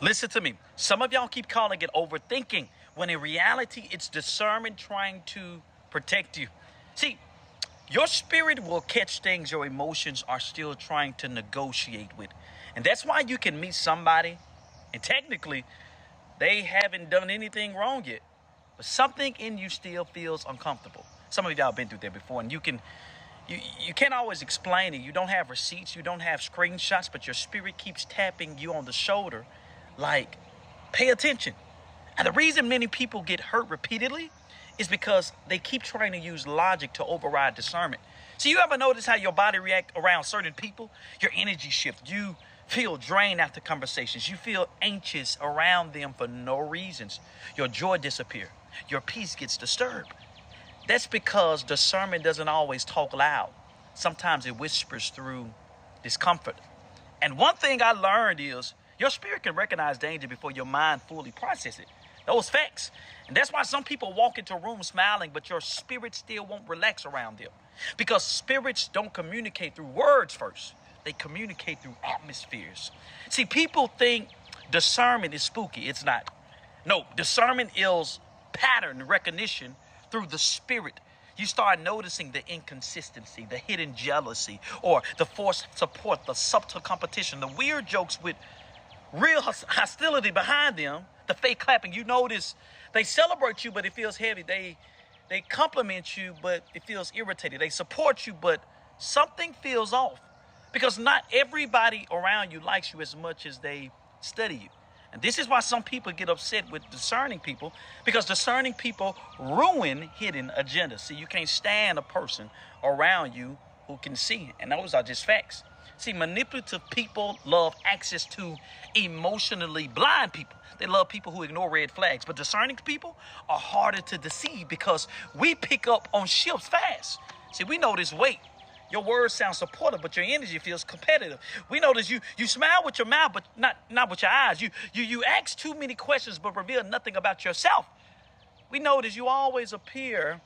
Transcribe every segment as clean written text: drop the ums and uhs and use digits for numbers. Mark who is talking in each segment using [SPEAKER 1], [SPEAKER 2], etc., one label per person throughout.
[SPEAKER 1] Listen to me. Some of y'all keep calling it overthinking when in reality it's discernment trying to protect you. See, your spirit will catch things your emotions are still trying to negotiate with. And that's why you can meet somebody and technically they haven't done anything wrong yet, but something in you still feels uncomfortable. Some of y'all been through that before, and you can't always explain it. You don't have receipts, you don't have screenshots, but your spirit keeps tapping you on the shoulder like, pay attention. And the reason many people get hurt repeatedly is because they keep trying to use logic to override discernment. So you ever notice how your body reacts around certain people? Your energy shifts. You feel drained after conversations. You feel anxious around them for no reasons. Your joy disappears. Your peace gets disturbed. That's because discernment doesn't always talk loud. Sometimes it whispers through discomfort. And one thing I learned is your spirit can recognize danger before your mind fully processes it. Those facts. And that's why some people walk into a room smiling, but your spirit still won't relax around them. Because spirits don't communicate through words first. They communicate through atmospheres. See, people think discernment is spooky. It's not. No, discernment is pattern recognition through the spirit. You start noticing the inconsistency, the hidden jealousy, or the forced support, the subtle competition, the weird jokes with real hostility behind them, the fake clapping. You notice they celebrate you, but it feels heavy. They compliment you, but it feels irritated. They support you, but something feels off. Because not everybody around you likes you as much as they study you. And this is why some people get upset with discerning people, because discerning people ruin hidden agendas. See, you can't stand a person around you who can see, and those are just facts. See, manipulative people love access to emotionally blind people. They love people who ignore red flags. But discerning people are harder to deceive because we pick up on shifts fast. See, we know this weight. Your words sound supportive, but your energy feels competitive. We notice you smile with your mouth, but not with your eyes. You ask too many questions, but reveal nothing about yourself. We notice you always appear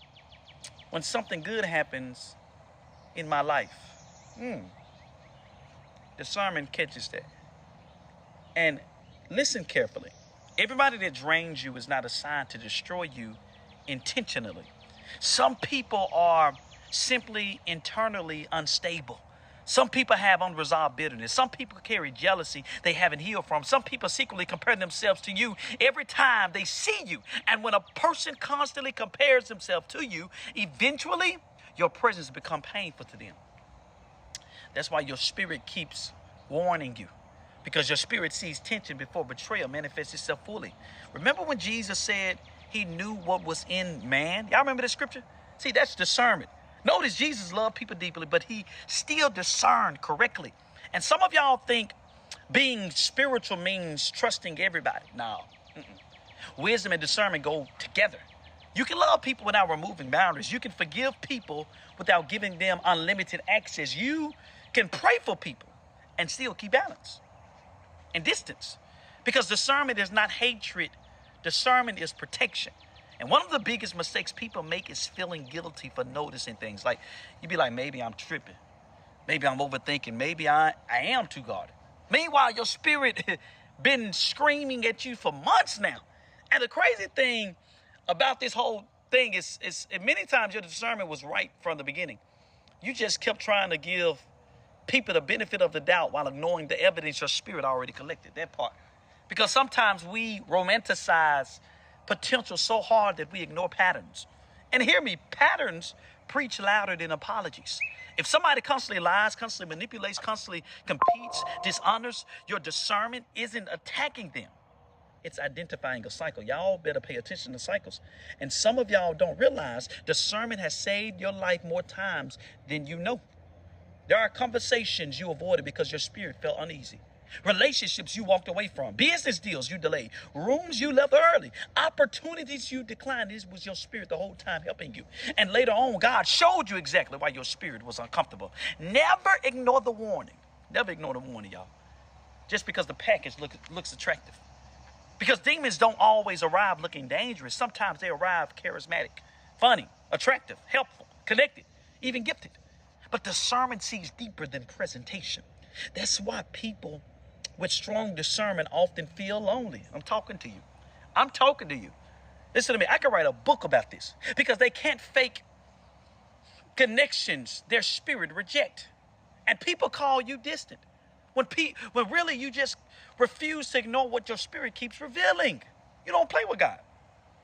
[SPEAKER 1] when something good happens in my life. Discernment catches that. And listen carefully. Everybody that drains you is not assigned to destroy you intentionally. Some people are simply internally unstable. Some people have unresolved bitterness. Some people carry jealousy they haven't healed from. Some people secretly compare themselves to you every time they see you. And when a person constantly compares himself to you, eventually your presence becomes painful to them. That's why your spirit keeps warning you, because your spirit sees tension before betrayal manifests itself fully. Remember when Jesus said he knew what was in man? Y'all remember that scripture? See, that's discernment. Notice Jesus loved people deeply, but he still discerned correctly. And some of y'all think being spiritual means trusting everybody. No. Wisdom and discernment go together. You can love people without removing boundaries. You can forgive people without giving them unlimited access. You can pray for people and still keep balance and distance. Because discernment is not hatred. Discernment is protection. And one of the biggest mistakes people make is feeling guilty for noticing things. Like, you'd be like, maybe I'm tripping. Maybe I'm overthinking. Maybe I am too guarded. Meanwhile, your spirit been screaming at you for months now. And the crazy thing about this whole thing is many times your discernment was right from the beginning. You just kept trying to give people the benefit of the doubt while ignoring the evidence your spirit already collected. That part. Because sometimes we romanticize potential so hard that we ignore patterns. And hear me, patterns preach louder than apologies. If somebody constantly lies, constantly manipulates, constantly competes, dishonors, your discernment isn't attacking them. It's identifying a cycle. Y'all better pay attention to cycles. And some of y'all don't realize discernment has saved your life more times than you know. There are conversations you avoided because your spirit felt uneasy. Relationships you walked away from. Business deals you delayed. Rooms you left early. Opportunities you declined. This was your spirit the whole time helping you. And later on, God showed you exactly why your spirit was uncomfortable. Never ignore the warning. Never ignore the warning, y'all. Just because the package looks attractive. Because demons don't always arrive looking dangerous. Sometimes they arrive charismatic, funny, attractive, helpful, connected, even gifted. But discernment sees deeper than presentation. That's why people with strong discernment often feel lonely. I'm talking to you. I'm talking to you. Listen to me. I could write a book about this because they can't fake connections their spirit reject. And people call you distant when really you just refuse to ignore what your spirit keeps revealing. You don't play with God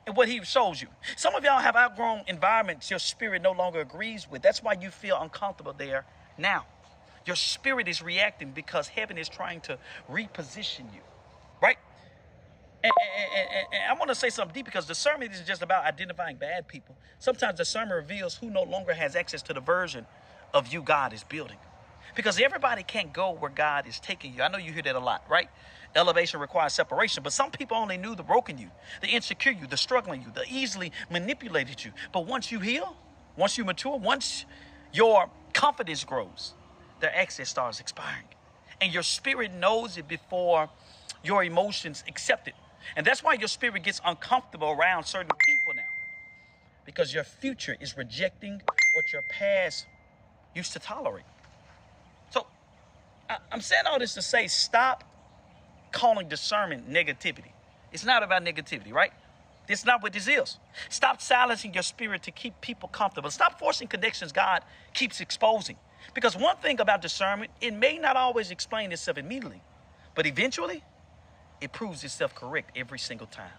[SPEAKER 1] and what he shows you. Some of y'all have outgrown environments your spirit no longer agrees with. That's why you feel uncomfortable there now. Your spirit is reacting because heaven is trying to reposition you, right? And I want to say something deep because discernment isn't just about identifying bad people. Sometimes discernment reveals who no longer has access to the version of you God is building. Because everybody can't go where God is taking you. I know you hear that a lot, right? Elevation requires separation, but some people only knew the broken you, the insecure you, the struggling you, the easily manipulated you. But once you heal, once you mature, once your confidence grows, their access starts expiring. And your spirit knows it before your emotions accept it. And that's why your spirit gets uncomfortable around certain people now. Because your future is rejecting what your past used to tolerate. So I'm saying all this to say, stop calling discernment negativity. It's not about negativity, right? It's not what this is. Stop silencing your spirit to keep people comfortable. Stop forcing connections God keeps exposing. Because one thing about discernment, it may not always explain itself immediately, but eventually it proves itself correct every single time.